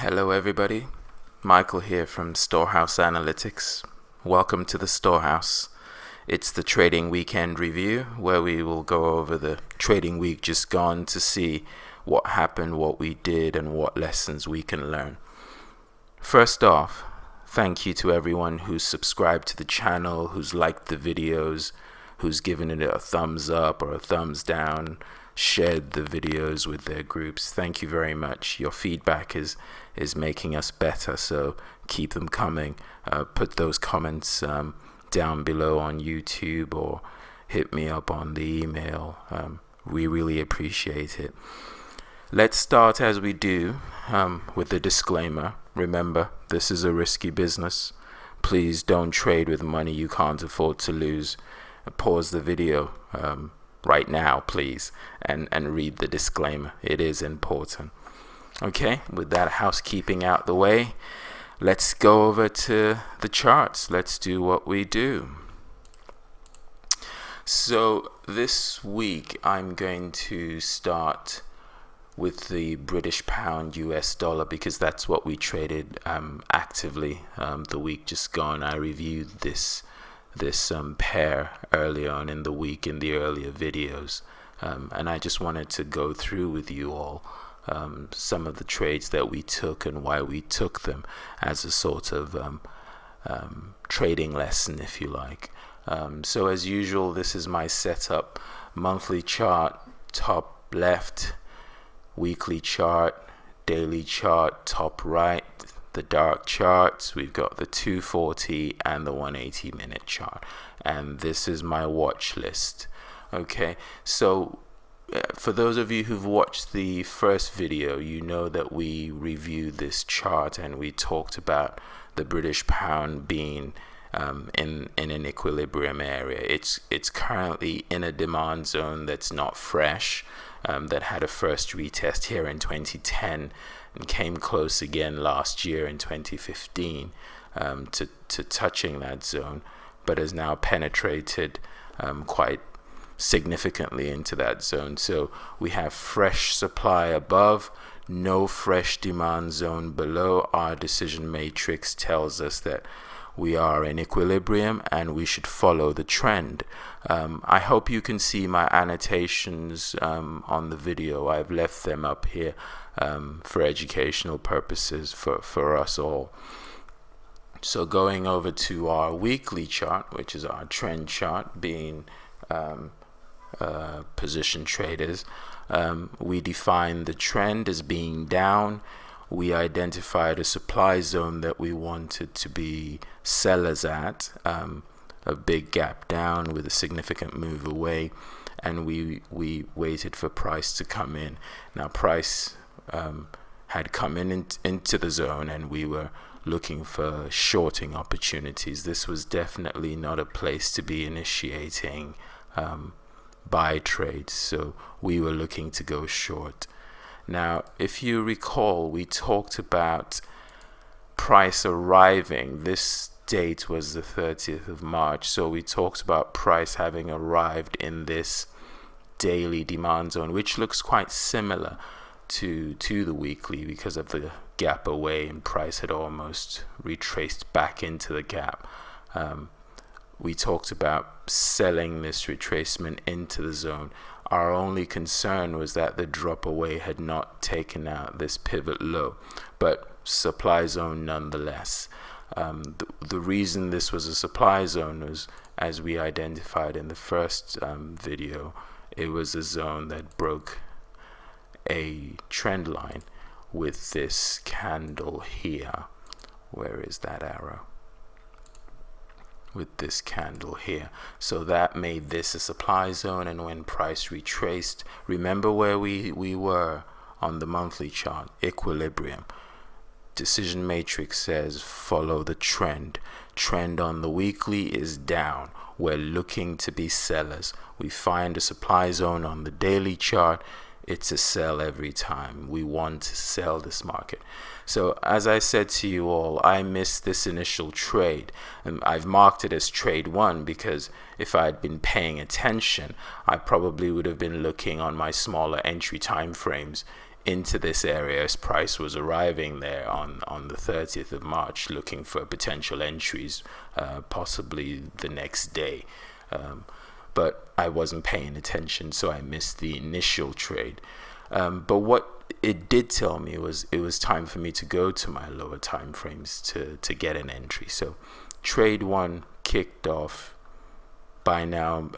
Hello everybody, Michael here from Storehouse Analytics. Welcome to the Storehouse. It's the trading weekend review where we will go over the trading week just gone to see what happened, what we did, and what lessons we can learn. First off, thank you to everyone who's subscribed to the channel, who's liked the videos, who's given it a thumbs up or a thumbs down, shared the videos with their groups. Thank you very much. Your feedback is making us better, so keep them coming. Put those comments down below on YouTube or hit me up on the email. We really appreciate it. Let's start as we do with the disclaimer. Remember, this is a risky business. Please don't trade with money you can't afford to lose. Pause the video right now, please, and read the disclaimer. It is important. Okay, with that housekeeping out the way, let's go over to the charts. Let's do what we do. So this week I'm going to start with the British pound US dollar because that's what we traded actively the week just gone. I reviewed this pair earlier on in the week in the earlier videos, and I just wanted to go through with you all some of the trades that we took and why we took them as a sort of trading lesson, if you like. So as usual, this is my setup: monthly chart top left, weekly chart, daily chart top right, the dark charts. We've got the 240 and the 180 minute chart, and this is my watch list. Okay, so for those of you who've watched the first video, you know that we reviewed this chart and we talked about the British pound being in an equilibrium area. It's currently in a demand zone that's not fresh, that had a first retest here in 2010 and came close again last year in 2015 to touching that zone, but has now penetrated quite significantly into that zone. So we have fresh supply above, no fresh demand zone below. Our decision matrix tells us that we are in equilibrium and we should follow the trend. I hope you can see my annotations on the video. I've left them up here for educational purposes for us all. So going over to our weekly chart, which is our trend chart, being position traders, we define the trend as being down. We identified a supply zone that we wanted to be sellers at, a big gap down with a significant move away, and we waited for price to come in. Now price had come into the zone and we were looking for shorting opportunities. This was definitely not a place to be initiating buy trades, so we were looking to go short. Now if you recall, we talked about price arriving. This date was the 30th of March, so we talked about price having arrived in this daily demand zone, which looks quite similar to the weekly because of the gap away, and price had almost retraced back into the gap. We talked about selling this retracement into the zone. Our only concern was that the drop away had not taken out this pivot low, but supply zone nonetheless. The reason this was a supply zone was, as we identified in the first video, it was a zone that broke a trend line with this candle here. Where is that arrow? With this candle here. So that made this a supply zone, and when price retraced, remember where we were on the monthly chart, equilibrium. Decision matrix says follow the trend. Trend on the weekly is down. We're looking to be sellers. We find a supply zone on the daily chart. It's a sell every time. We want to sell this market. So as I said to you all, I missed this initial trade, and I've marked it as trade one because if I had been paying attention, I probably would have been looking on my smaller entry time frames into this area as price was arriving there on the 30th of March, looking for potential entries, possibly the next day. But I wasn't paying attention, so I missed the initial trade. But what it did tell me was it was time for me to go to my lower time frames to get an entry. So trade one kicked off. By now,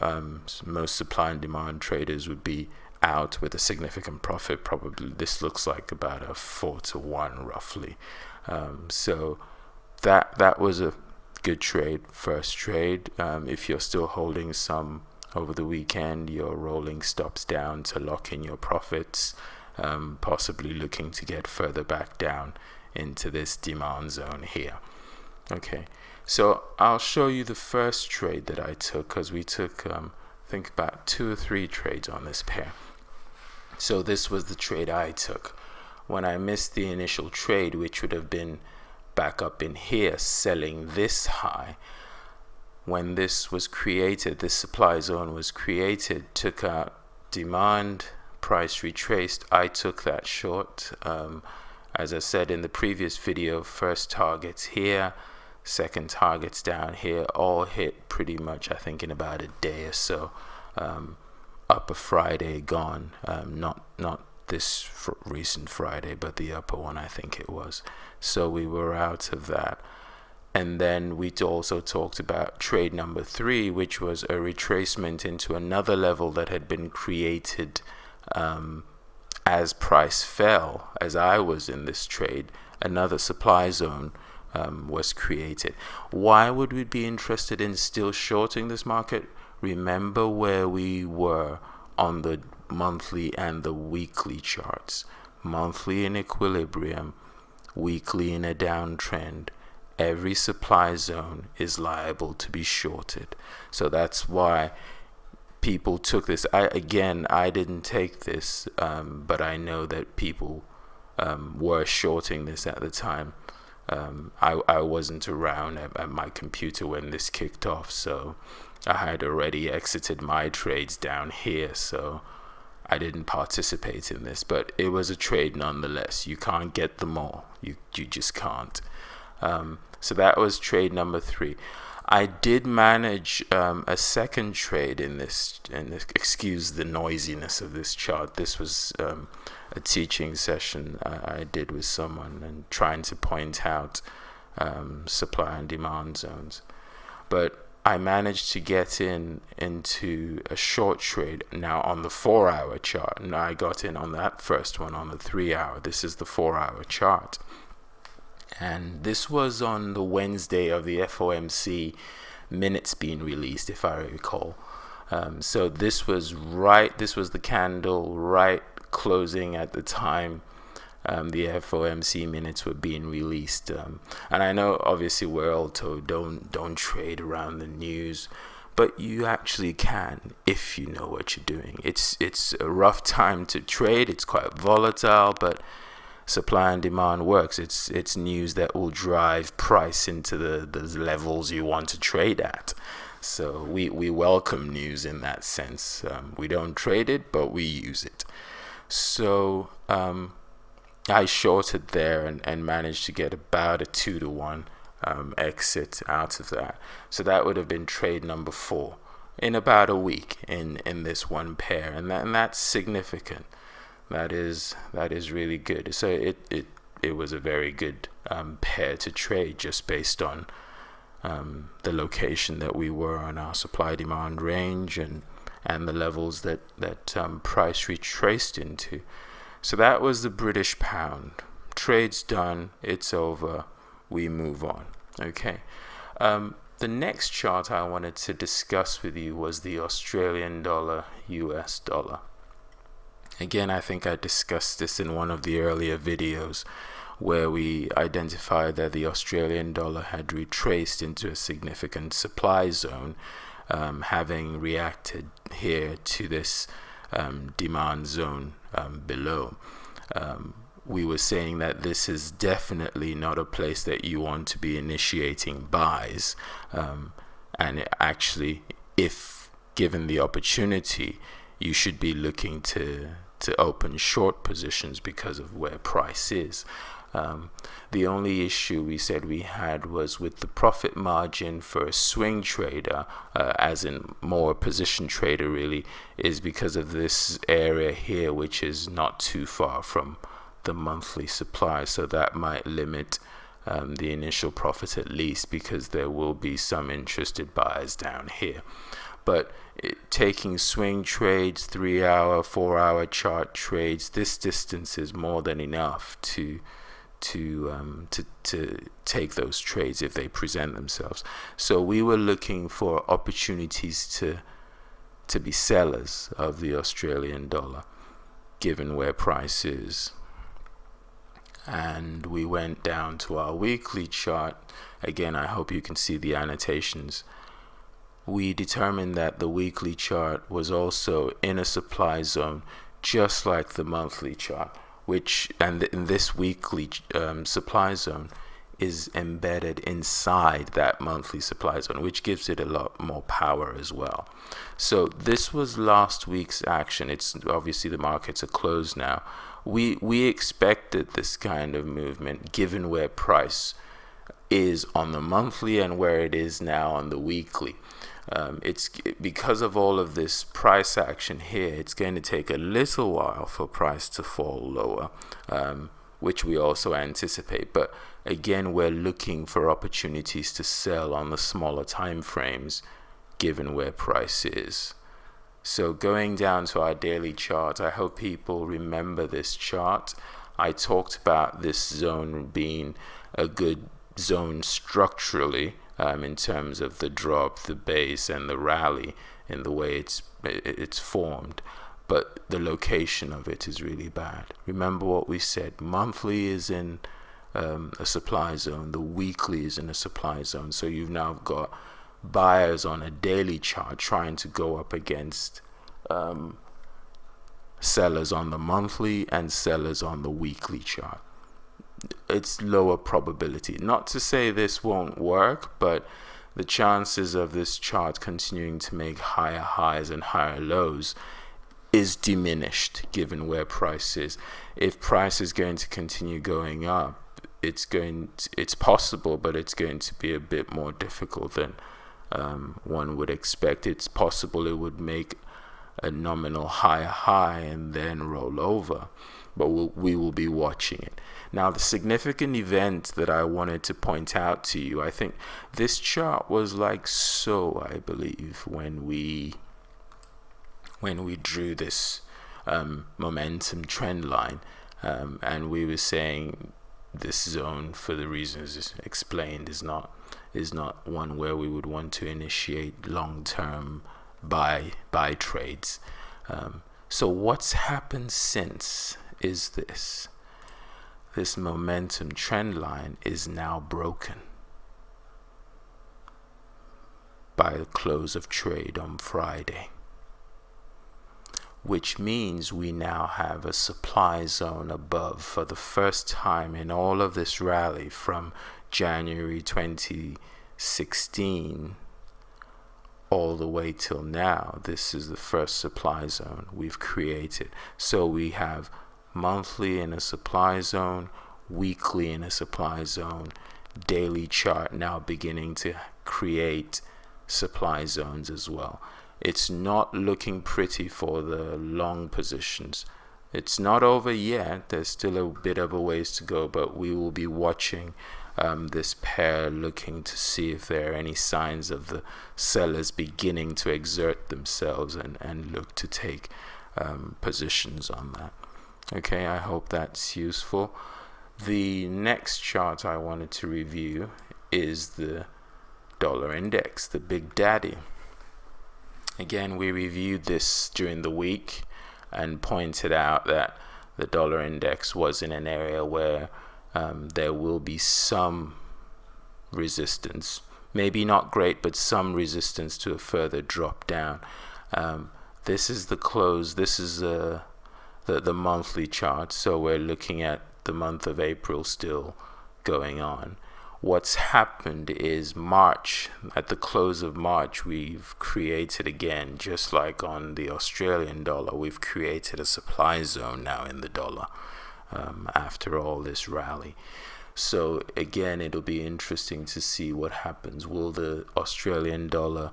most supply and demand traders would be out with a significant profit. Probably this looks like about a 4-to-1 roughly. So that was a good trade, first trade. If you're still holding some over the weekend, you're rolling stops down to lock in your profits, possibly looking to get further back down into this demand zone here. Okay, so I'll show you the first trade that I took, because we took I think about 2 or 3 trades on this pair. So this was the trade I took when I missed the initial trade, which would have been back up in here selling this high. When this was created, this supply zone was created, took out demand, price retraced. I took that short. As I said in the previous video, first targets here, second targets down here, all hit pretty much I think in about a day or so. Upper Friday gone, not this recent Friday, but the upper one I think it was. So we were out of that. And then we also talked about trade number 3, which was a retracement into another level that had been created as price fell. As I was in this trade, another supply zone was created. Why would we be interested in still shorting this market? Remember where we were on the monthly and the weekly charts. Monthly in equilibrium, weekly in a downtrend. Every supply zone is liable to be shorted. So that's why people took this. I didn't take this, but I know that people were shorting this at the time. I wasn't around at my computer when this kicked off, so I had already exited my trades down here, so I didn't participate in this, but it was a trade nonetheless. You can't get them all. You just can't. So that was trade number 3. I did manage a second trade in this, excuse the noisiness of this chart. This was a teaching session I did with someone and trying to point out supply and demand zones. But I managed to get into a short trade now on the 4-hour chart, and I got in on that first one on the 3-hour. This is the 4-hour chart, and this was on the Wednesday of the FOMC minutes being released, if I recall. So this was the candle right closing at the time the FOMC minutes were being released, and I know obviously we're all told don't trade around the news, but you actually can if you know what you're doing. It's a rough time to trade. It's quite volatile, but supply and demand works. It's news that will drive price into the levels you want to trade at. So we welcome news in that sense. We don't trade it, but we use it. So I shorted there and managed to get about a 2-to-1 exit out of that. So that would have been trade number 4 in about a week in this one pair, and that's significant. That is really good. So it was a very good pair to trade, just based on the location that we were on our supply demand range and the levels that price retraced into. So that was the British pound. Trade's done. It's over. We move on. Okay. The next chart I wanted to discuss with you was the Australian dollar, US dollar. Again, I think I discussed this in one of the earlier videos, where we identified that the Australian dollar had retraced into a significant supply zone, having reacted here to this demand zone below. We were saying that this is definitely not a place that you want to be initiating buys, and actually, if given the opportunity, you should be looking to to open short positions because of where price is. The only issue we said we had was with the profit margin for a swing trader, as in more position trader really, is because of this area here, which is not too far from the monthly supply. So that might limit the initial profit, at least, because there will be some interested buyers down here. But taking swing trades, 3-hour, 4-hour chart trades, this distance is more than enough to take those trades if they present themselves. So we were looking for opportunities to be sellers of the Australian dollar, given where price is. And we went down to our weekly chart. Again, I hope you can see the annotations. We determined that the weekly chart was also in a supply zone, just like the monthly chart, and in this weekly supply zone is embedded inside that monthly supply zone, which gives it a lot more power as well. So this was last week's action. It's obviously the markets are closed now. We expected this kind of movement given where price is on the monthly and where it is now on the weekly. It's because of all of this price action here, it's going to take a little while for price to fall lower, which we also anticipate. But again, we're looking for opportunities to sell on the smaller time frames given where price is. So going down to our daily chart, I hope people remember this chart. I talked about this zone being a good zone structurally, in terms of the drop, the base, and the rally in the way it's formed, but the location of it is really bad. Remember what we said: monthly is in a supply zone, the weekly is in a supply zone. So you've now got buyers on a daily chart trying to go up against sellers on the monthly and sellers on the weekly chart. It's lower probability. Not to say this won't work, but the chances of this chart continuing to make higher highs and higher lows is diminished given where price is. If price is going to continue going up, it's possible, but it's going to be a bit more difficult than one would expect. It's possible it would make a nominal higher high and then roll over, but we will be watching it. Now, the significant event that I wanted to point out to you, I think this chart was like so, I believe, when we drew this momentum trend line, and we were saying this zone, for the reasons explained, is not one where we would want to initiate long-term buy trades. So what's happened since is this momentum trend line is now broken by the close of trade on Friday, which means we now have a supply zone above for the first time in all of this rally from January 2016 all the way till now. This is the first supply zone we've created. So we have monthly in a supply zone, weekly in a supply zone, daily chart now beginning to create supply zones as well. It's not looking pretty for the long positions. It's not over yet. There's still a bit of a ways to go, but we will be watching this pair, looking to see if there are any signs of the sellers beginning to exert themselves and look to take positions on that. Okay, I hope that's useful. The next chart I wanted to review is the dollar index, the big daddy. Again, we reviewed this during the week and pointed out that the dollar index was in an area where there will be some resistance, maybe not great, but some resistance to a further drop down. This is the close. This is the monthly chart, so we're looking at the month of April still going on. what's happened is March, at the close of March, we've created again, just like on the Australian dollar, we've created a supply zone now in the dollar after all this rally. So again, it'll be interesting to see what happens. Will the Australian dollar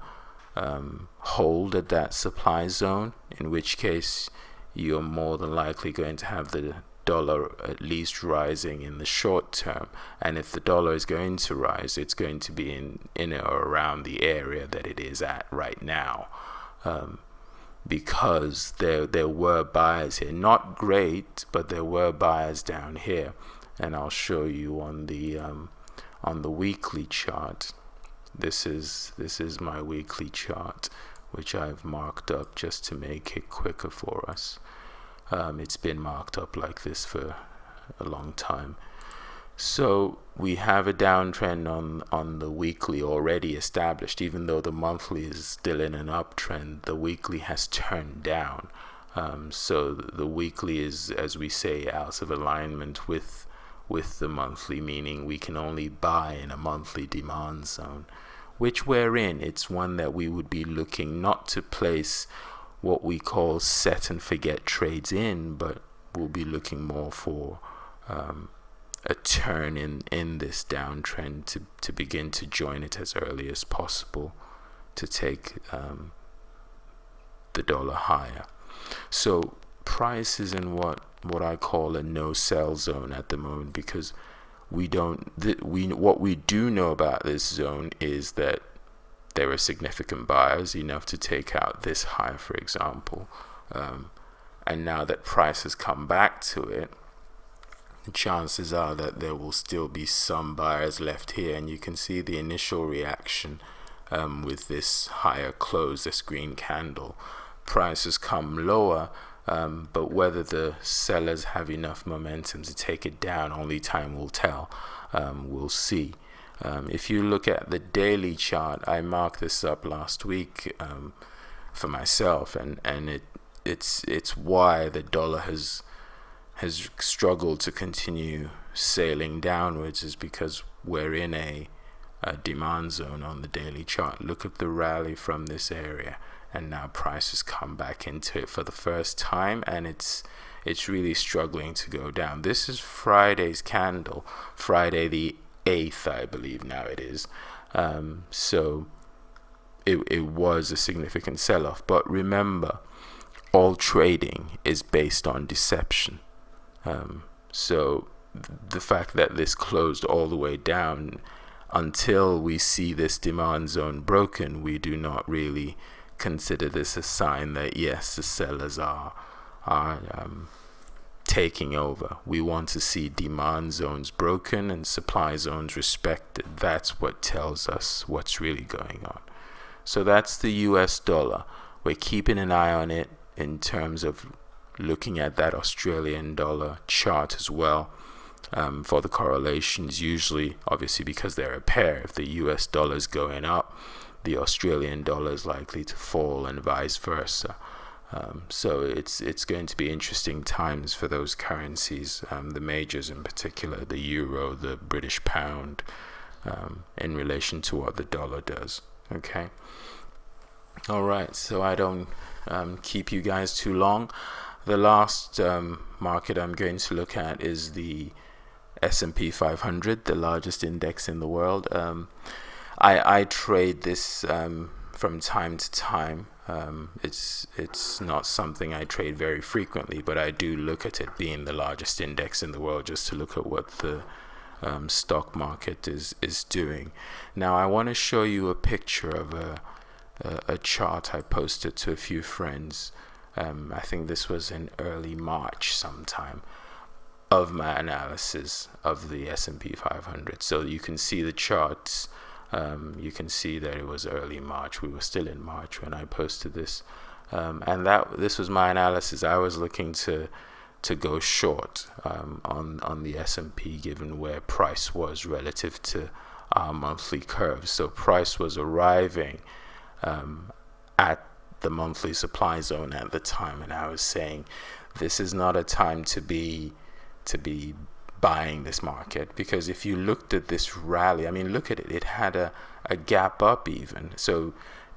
hold at that supply zone, in which case you're more than likely going to have the dollar at least rising in the short term, and if the dollar is going to rise, it's going to be in or around the area that it is at right now, because there were buyers here, not great, but there were buyers down here, and I'll show you on the weekly chart. This is my weekly chart, which I've marked up just to make it quicker for us. It's been marked up like this for a long time. So we have a downtrend on the weekly already established. Even though the monthly is still in an uptrend, the weekly has turned down. So the weekly is, as we say, out of alignment with the monthly, meaning we can only buy in a monthly demand zone, which we're in. It's one that we would be looking not to place what we call set and forget trades in, but we'll be looking more for a turn in this downtrend to begin to join it as early as possible to take the dollar higher. So price is in what I call a no sell zone at the moment, because what we do know about this zone is that there are significant buyers, enough to take out this high, for example, and now that price has come back to it, the chances are that there will still be some buyers left here, and you can see the initial reaction with this higher close, this green candle. Price has come lower, but whether the sellers have enough momentum to take it down, only time will tell. We'll see. If you look at the daily chart, I marked this up last week for myself, and it's why the dollar has struggled to continue sailing downwards, is because we're in a demand zone on the daily chart. Look at the rally from this area, and now price has come back into it for the first time, and it's really struggling to go down. This is Friday's candle, Friday the 8th, I believe now it is. So it was a significant sell-off, but remember, all trading is based on deception. So the fact that this closed all the way down, until we see this demand zone broken, we do not really consider this a sign that yes, the sellers are taking over. We want to see demand zones broken and supply zones respected. That's what tells us what's really going on. So that's the US dollar. We're keeping an eye on it in terms of looking at that Australian dollar chart as well, for the correlations. Usually, obviously, because they're a pair, if the US dollar is going up, the Australian dollar is likely to fall, and vice versa. So it's going to be interesting times for those currencies, the majors in particular, the euro, the British pound, in relation to what the dollar does. Okay. All right. So I don't keep you guys too long. The last market I'm going to look at is the S&P 500, the largest index in the world. I trade this from time to time. It's not something I trade very frequently, but I do look at it being the largest index in the world, just to look at what the stock market is doing. Now I want to show you a picture of a chart I posted to a few friends. I think this was in early March sometime, of my analysis of the S&P 500. So you can see the charts. You can see that it was early March. We were still in March when I posted this, and this was my analysis. I was looking to go short on the S&P, given where price was relative to our monthly curve. So price was arriving at the monthly supply zone at the time, and I was saying this is not a time to be buying this market, because if you looked at this rally, I mean, look at it, it had a gap up even. So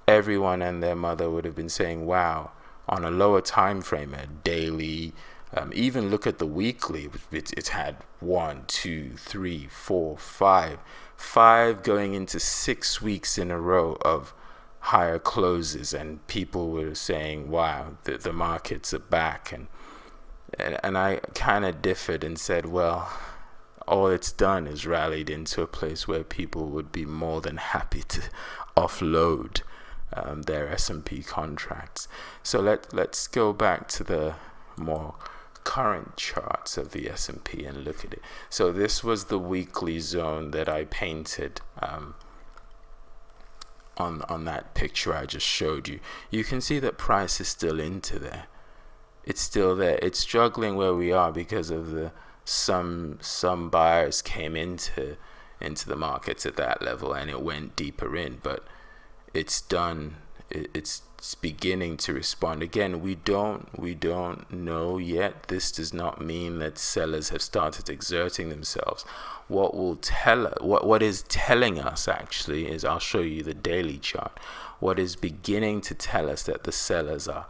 everyone and their mother would have been saying, wow, on a lower time frame, a daily, even look at the weekly, it's had 1, 2, 3, 4, 5 going into 6 weeks in a row of higher closes, and people were saying, wow, the markets are back. And I kind of differed and said, well, all it's done is rallied into a place where people would be more than happy to offload their S&P contracts. So let's go back to the more current charts of the S&P and look at it. So this was the weekly zone that I painted on that picture I just showed you. You can see that price is still into there. It's still there. It's struggling where we are because of the some buyers came into the markets at that level and it went deeper in, but it's done. It's beginning to respond. Again, we don't know yet. This does not mean that sellers have started exerting themselves. What will tell us, what is telling us actually, is I'll show you the daily chart. What is beginning to tell us that the sellers are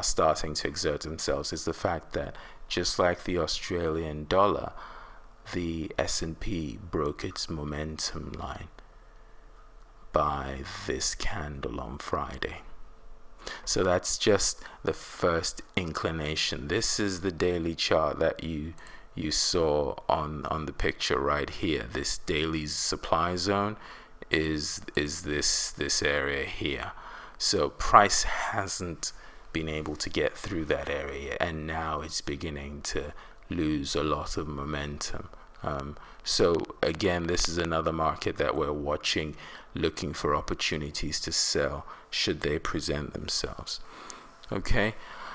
starting to exert themselves is the fact that, just like the Australian dollar, the S&P broke its momentum line by this candle on Friday. So that's just the first inclination. This is the daily chart that you saw on the picture right here. This daily supply zone is this area here. So price hasn't been able to get through that area, and now it's beginning to lose a lot of momentum. So again, this is another market that we're watching, looking for opportunities to sell should they present themselves. Okay,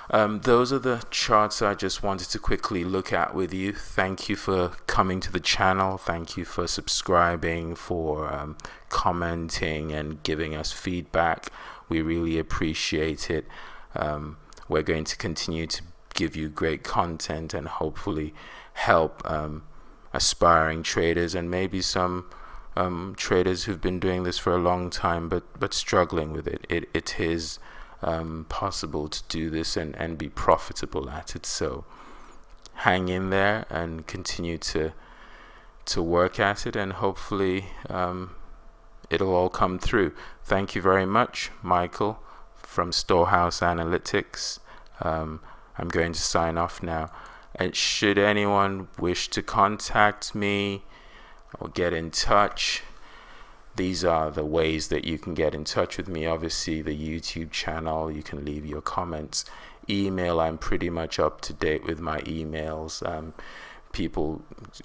those are the charts I just wanted to quickly look at with you. Thank you for coming to the channel. Thank you for subscribing, for commenting and giving us feedback. We really appreciate it. We're going to continue to give you great content and hopefully help aspiring traders and maybe some traders who've been doing this for a long time but struggling with it. It is possible to do this and be profitable at it. So hang in there and continue to work at it, and hopefully it'll all come through. Thank you very much, Michael from Storehouse Analytics. I'm going to sign off now. And should anyone wish to contact me or get in touch, these are the ways that you can get in touch with me. Obviously, the YouTube channel, you can leave your comments. Email, I'm pretty much up to date with my emails. People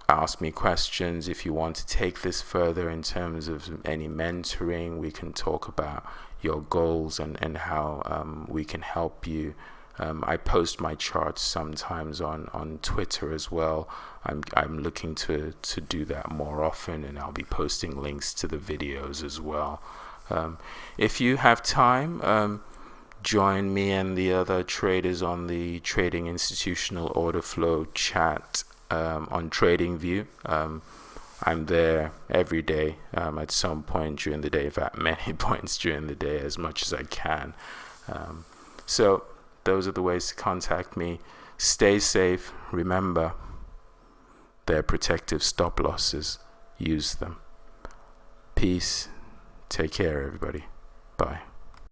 ask me questions. If you want to take this further in terms of any mentoring, we can talk about your goals and how we can help you. I post my charts sometimes on Twitter as well. I'm looking to do that more often, and I'll be posting links to the videos as well. If you have time, join me and the other traders on the Trading Institutional Order Flow chat on TradingView. I'm there every day at some point during the day, in fact many points during the day, as much as I can. So those are the ways to contact me. Stay safe. Remember, they're protective stop losses. Use them. Peace. Take care, everybody. Bye.